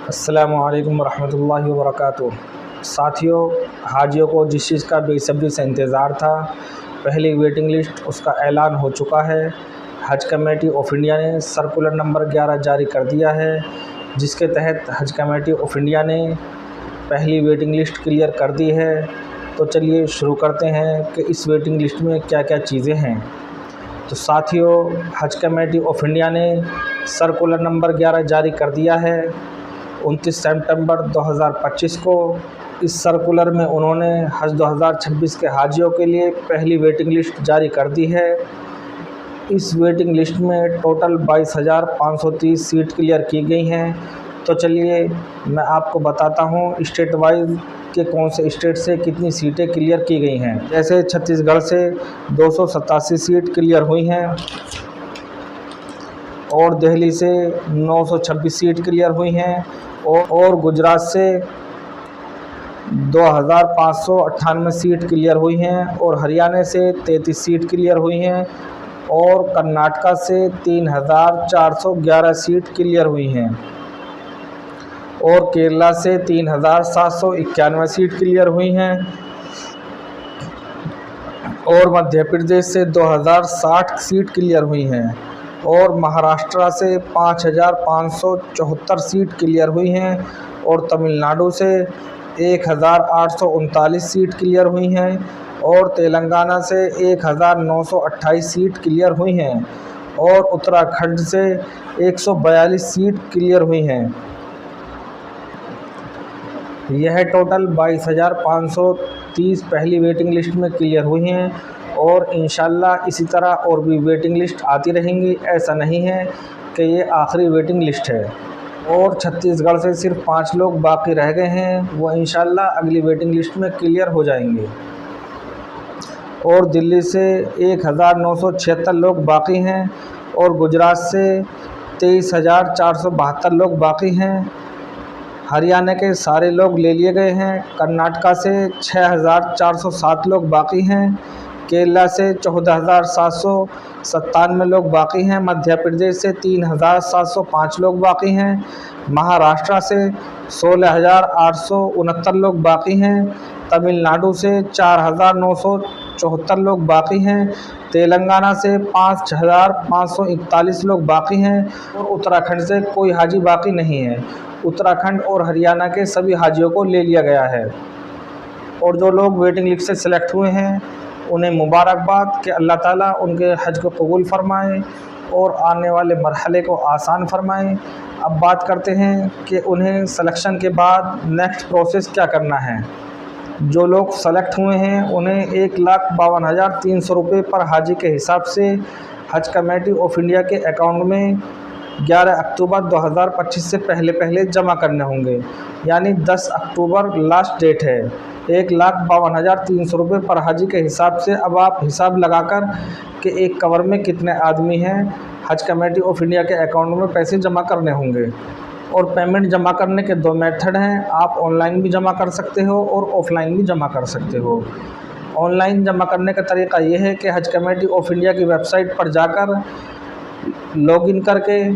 अस्सलामु अलैकुम वरहमतुल्लाहि वबरकातुहू। साथियों, हाजियों को जिस चीज़ का बेसब्री से इंतज़ार था, पहली वेटिंग लिस्ट उसका ऐलान हो चुका है। हज कमेटी ऑफ इंडिया ने सर्कुलर नंबर 11 जारी कर दिया है, जिसके तहत हज कमेटी ऑफ इंडिया ने पहली वेटिंग लिस्ट क्लियर कर दी है। तो चलिए शुरू करते हैं कि इस वेटिंग लिस्ट में क्या क्या चीज़ें हैं। तो साथियों, हज कमेटी ऑफ इंडिया ने सर्कुलर नंबर 11 जारी कर दिया है 29 सितंबर 2025 को। इस सर्कुलर में उन्होंने हज 2026 के हाजियों के लिए पहली वेटिंग लिस्ट जारी कर दी है। इस वेटिंग लिस्ट में टोटल 22,530 सीट क्लियर की गई हैं। तो चलिए मैं आपको बताता हूँ स्टेट वाइज के कौन से स्टेट से कितनी सीटें क्लियर की गई हैं। जैसे छत्तीसगढ़ से 287 सीट क्लियर हुई हैं और दिल्ली से 926 सीट क्लियर हुई हैं और गुजरात से 2,598 सीट क्लियर हुई हैं और हरियाणा से 33 सीट क्लियर हुई हैं और कर्नाटका से 3,411 सीट क्लियर हुई हैं और केरला से 3,791 सीट क्लियर हुई हैं और मध्य प्रदेश से 2,060 सीट क्लियर हुई हैं और महाराष्ट्र से 5,574 सीट क्लियर हुई हैं और तमिलनाडु से 1,839 सीट क्लियर हुई हैं और तेलंगाना से 1,928 सीट क्लियर हुई हैं और उत्तराखंड से 142 सीट क्लियर हुई हैं। यह टोटल 22,530 पहली वेटिंग लिस्ट में क्लियर हुई हैं और इंशाल्लाह इसी तरह और भी वेटिंग लिस्ट आती रहेंगी। ऐसा नहीं है कि ये आखिरी वेटिंग लिस्ट है। और छत्तीसगढ़ से सिर्फ 5 लोग बाकी रह गए हैं, वो इंशाल्लाह अगली वेटिंग लिस्ट में क्लियर हो जाएंगे। और दिल्ली से 1,976 लोग बाकी हैं और गुजरात से 23,472 लोग बाकी हैं। हरियाणा के सारे लोग ले लिए गए हैं। कर्नाटका से 6,407 लोग बाकी हैं। केरला से 14,797 लोग बाकी हैं। मध्य प्रदेश से 3,705 लोग बाकी हैं। महाराष्ट्र से 16,869 लोग बाकी हैं। तमिलनाडु से 4,974 लोग बाकी हैं। तेलंगाना से 5,541 लोग बाकी हैं और उत्तराखंड से कोई हाजी बाकी नहीं है। उत्तराखंड और हरियाणा के सभी हाजियों को ले लिया गया है। और जो लोग वेटिंग लिस्ट से सिलेक्ट हुए हैं उन्हें मुबारकबाद कि अल्लाह ताला उनके हज को कबूल फरमाए और आने वाले मरहले को आसान फरमाए। अब बात करते हैं कि उन्हें सिलेक्शन के बाद नेक्स्ट प्रोसेस क्या करना है। जो लोग सेलेक्ट हुए हैं उन्हें 1,52,300 रुपये पर हाजी के हिसाब से हज कमेटी ऑफ इंडिया के अकाउंट में 11 अक्टूबर 2025 से पहले जमा करने होंगे, यानी 10 अक्टूबर लास्ट डेट है। 1,52,300 रुपये पर हाजी के हिसाब से अब आप हिसाब लगाकर कि एक कवर में कितने आदमी हैं, हज कमेटी ऑफ इंडिया के अकाउंट में पैसे जमा करने होंगे। और पेमेंट जमा करने के 2 मेथड हैं, आप ऑनलाइन भी जमा कर सकते हो और ऑफ़लाइन भी जमा कर सकते हो। ऑनलाइन जमा करने का तरीका ये है कि हज कमेटी ऑफ इंडिया की वेबसाइट पर जाकर लॉगिन करके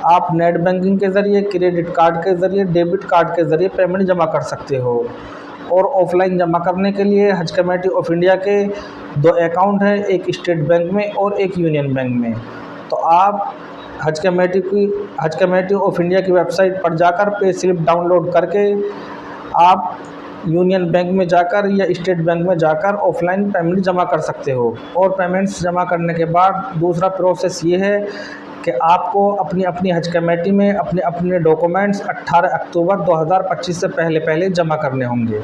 आप नेट बैंकिंग के ज़रिए, क्रेडिट कार्ड के ज़रिए, डेबिट कार्ड के ज़रिए पेमेंट जमा कर सकते हो। और ऑफ़लाइन जमा करने के लिए हज कमेटी ऑफ इंडिया के 2 अकाउंट हैं, एक स्टेट बैंक में और एक यूनियन बैंक में। तो आप हज कमेटी ऑफ इंडिया की वेबसाइट पर जाकर पे स्लिप डाउनलोड करके आप यूनियन बैंक में जाकर या स्टेट बैंक में जाकर ऑफ़लाइन पेमेंट जमा कर सकते हो। और पेमेंट्स जमा करने के बाद दूसरा प्रोसेस ये है कि आपको अपनी अपनी हज कमेटी में अपने अपने डॉक्यूमेंट्स 18 अक्टूबर 2025 से पहले जमा करने होंगे।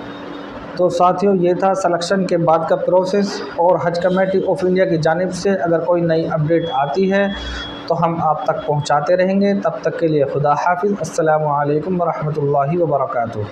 तो साथियों, ये था सिलेक्शन के बाद का प्रोसेस। और हज कमेटी ऑफ इंडिया की जानिब से अगर कोई नई अपडेट आती है तो हम आप तक पहुंचाते रहेंगे। तब तक के लिए खुदा हाफिज़। अस्सलामु अलैकुम वरहमतुल्लाहि वबरकातुहू।